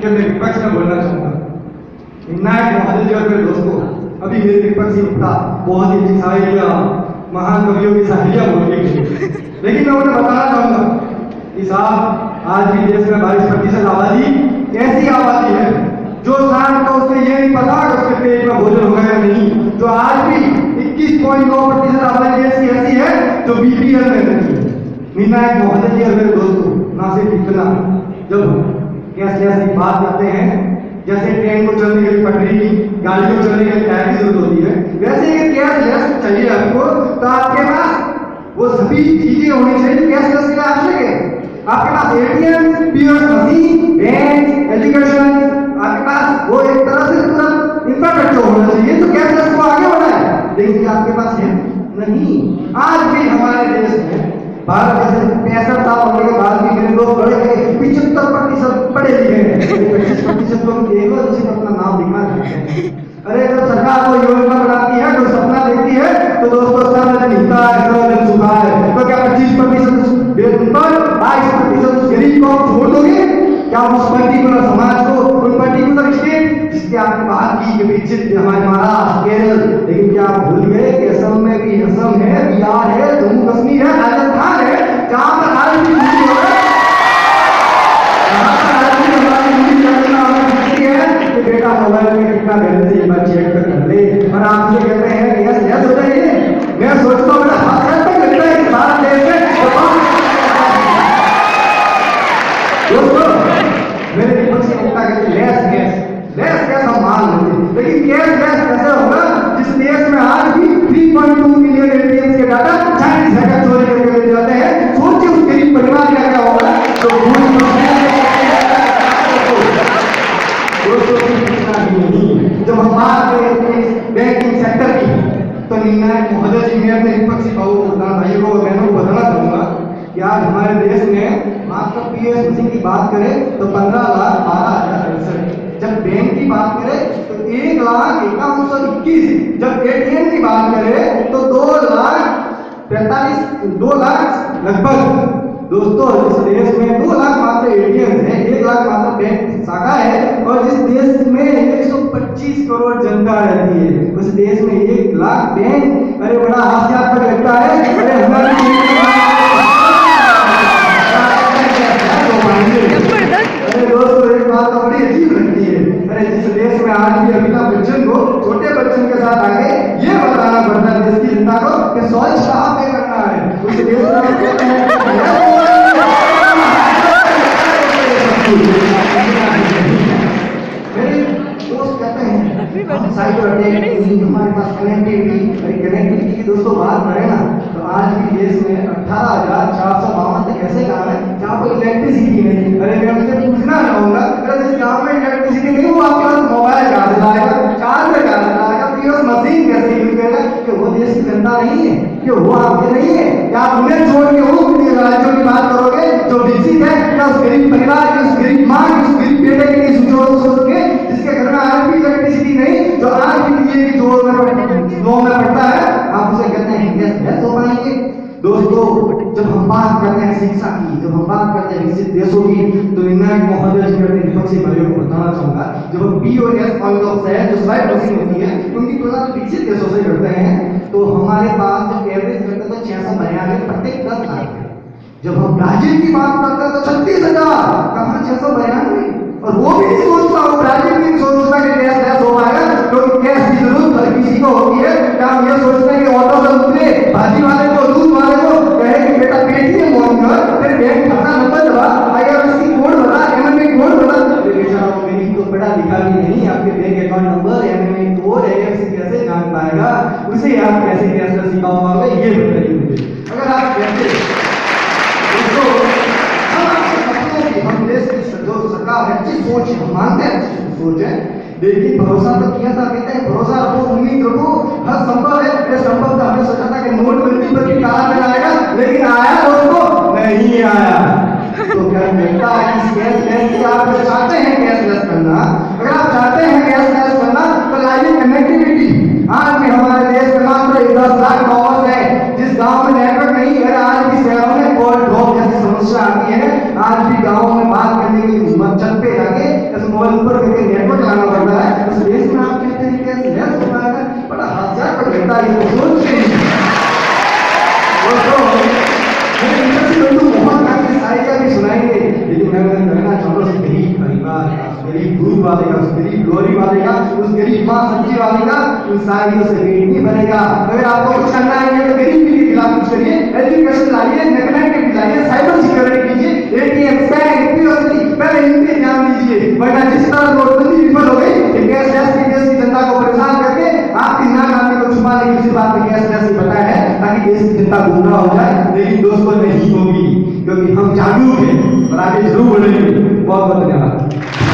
कि मैं विपक्ष में बोलना चाहूंगा। विनायक महोदय जी और मेरे दोस्तों, अभी मेरे विपक्षी वक्ता बहुत ही शायरियां, महान कवियों की शायरियां बोल रही है, लेकिन मैं उन्हें बताना चाहूंगा कि साहब आज भी देश में 22% आबादी ऐसी आबादी है जो शायद तो उससे ये नहीं पता कि उसके पेट में भोजन होगा या नहीं, जो आज भी 21.9% आबादी देश की ऐसी है जो बीपीएल में रहती है। विनायक महोदय जी और मेरे दोस्तों, ना सिर्फ इतना, जब कैशलेस की बात करते हैं, जैसे ट्रेन को चलने के लिए पटरी की, गाड़ी को चलने के लिए टायर की जरूरत होती है, वैसे ये कैशलेस चाहिए आपको, तो आपके पास वो सभी चीजें होनी चाहिए कैशलेस के लिए आवश्यक है। आपके पास ATM, POS machine, bank, education, आपके पास वो एक तरह से पूरा इंफ्रास्ट्रक्चर होना चाहिए तो कैशलेस को आगे बढ़ाए, लेकिन आपके पास है नहीं। आज भी हमारे देश में भारत जैसे 65 साल होने के बाद भी मेरे लोग बड़े गए 75% पढ़े लिखे हैं, 25% लोग देखो जिसमें अपना नाम लिखना चाहते हैं। अरे जब सरकार को योजना बनाती है, कोई सपना देखती है, तो दोस्तों सर्वजन हिताय सर्वजन सुखाय, तो क्या 25% वेतन पर 22% गरीब को छोड़ दोगे? क्या उस पर्टिकुलर समाज को, उन पर्टिकुलर स्टेट जिसके आपने बात की कि विकसित हमारे महाराष्ट्र, केरल, लेकिन क्या आप भूल गए कि असम में भी असम है, बिहार है, जम्मू कश्मीर है, राजस्थान है, जहां पर आज भी है कि बेटा मोबाइल में कितना बैलेंस है मैं चेक कर ले, और आपसे कहते हैं यस यस हो जाइए। मैं सोचता हूँ मेरा हाथ तक लगता है भारत देश में दोस्तों मेरे विपक्षी वक्ता कहते लेस गैस हम मान लेते, लेकिन गैस कैसे होगा जिस देश में आज भी 3.2 मिलियन एटीएम के डाटा चाइनीज हैकर चोरी करके ले जाते हैं। सोचिए उस गरीब परिवार का क्या होगा तो जब हम बात करें बैंकिंग सेक्टर की, तो विनायक महोदय जी, मैं अपने विपक्षी भाइयों को बहनों को बताना चाहूंगा कि आज हमारे देश में मात्र पीओएस मशीन की बात करें तो 15,12,067, जब बैंक की बात करें तो 1,51,21, जब एटीएम की बात करें तो 2 लाख लगभग। दोस्तों जिस देश में 2 लाख मात्र एटीएम है, 1 लाख मात्र बैंक शाखा है, और जिस देश में 125 करोड़ जनता रहती है, उस देश में 1 लाख बैंक, अरे बड़ा हास्यास्पद लगता है। अरे हमारी दोस्तों एक बात तो बड़ी अजीब लगती है, अरे जिस देश में आज भी अमिताभ बच्चन को छोटे बच्चन के साथ आगे ये बताना पड़ता है देश की जनता को कि शौच कहाँ पे करना है, उस देश में मेरे दोस्त कहते हैं हम साइबर अटैक, हमारे पास कनेक्टिविटी की दोस्तों बात करें ना, तो आज भी देश में 18,452 तक ऐसे गाँव है जहाँ पर इलेक्ट्रिसिटी नहीं। अरे मैं आपसे पूछना चाहूंगा, अगर जिस गाँव में इलेक्ट्रिसिटी नहीं, वो आपके पास मोबाइल कहाँ से लाएगा, चार्जर कहाँ से लाएगा, पीओएस मशीन कैसे यूज करेगा? कि वो देश की जनता नहीं है, कि वो आपके नहीं है, क्या आप उन्हें छोड़ के उन राज्यों की बात करोगे जो विकसित है? क्या उस गरीब परिवार की, उस गरीब माँ की, उस गरीब बेटे के लिए सोचोगे जिसके घर में आज भी इलेक्ट्रिसिटी नहीं, जो आज भी बिजली की जोर में पड़ता है, आप उसे कहते हैं कैसे हो पाएंगे? दोस्तों जब हम बात करते हैं शिक्षा की, जब हम बात करते हैं विकसित देशों की, तो विनायक महोदय जी अपने विपक्षी भाइयों को बताना चाहूंगा, जब हम पीओएस ऑन ऑफ है जो स्वाइप मशीन होती है उनकी तुलना विकसित देशों से करते हैं, तो हमारे पास जो एवरेज करते तो 692 प्रत्येक 10 लाख है। जब हम ब्राजील की बात करते हैं तो 36,000, कहाँ 692, और वो भी नहीं सोचता, वो ब्राजील भी नहीं सोचता कि कैश हो पाएगा, क्योंकि कैश की जरूरत हर किसी को होती है। क्या हम ये सोचते हैं कि ऑटो से उतरे भाजी वाले को, दूध वाले को कहे कि बेटा पेटीएम ऑन कर, फिर बैंक खाता नंबर दबा, आईआरएससी कोड बता, एमएमए कोड बता, बेचारा वो गरीब तो पढ़ा लिखा भी नहीं, आपके bank account number, MMA code, IRSC कैसे जान पाएगा? उसे आप कैसे कैशलेस सिखाओगे ये बताइए मुझे। अगर आप कैसे हम देश की जो सरकार है अच्छी सोच है, हम मानते हैं अच्छी सोच है, लेकिन भरोसा तो किया था, कहते हैं भरोसा रखो, उम्मीद रखो, हर संभव है। ये संभव था, हमने सोचा था कि नोटबंदी पर भी काला धन आएगा, लेकिन आया दोस्तों नहीं आया। तो क्या मिलता है कि कैशलेस आप चाहते हैं कैशलेस करना, अगर आप चाहते हैं कैशलेस करना तो लाइए कनेक्टिविटी। आज भी हमारे देश में मात्र 10 लाख गाँव है जिस गाँव में नेटवर्क नहीं है, आज भी शहरों में कॉल ड्रॉप जैसी समस्या आती है, आज भी गाँव में बात करने की हिम्मत छत पे जाके जनता इसको सोच रही है। दोस्तों, मेरे मित्र से लोग बहुत सारी शायरियाँ भी सुनाएंगे, लेकिन मैं कहना चाहता हूँ उस गरीब परिवार का, उस गरीब दूध वाले का, उस गरीब लोरी वाले का, उस गरीब माँ सब्जी वाले का उन शायरियों से पेट नहीं भरेगा। अगर आपको कुछ करना है तो गरीबी के खिलाफ कुछ करिए, एजुकेशन लाइए, नेकनेक्टिविटी लाइए, साइबर सिक्योरिटी कीजिए, एटीएम बैंक पहले इन पे ध्यान दीजिए, वरना जिस तरह नोटबंदी विफल हो गई कि गैस देश की जनता को परेशान करके आपकी नाकामी को छुपाने की किसी बात में गैस ने बताया है ताकि देश की जनता गुमराह हो जाए, लेकिन दोस्तों नहीं होगी, क्योंकि हम जागरूक हैं और आगे जरूर बढ़ेंगे। बहुत बहुत धन्यवाद।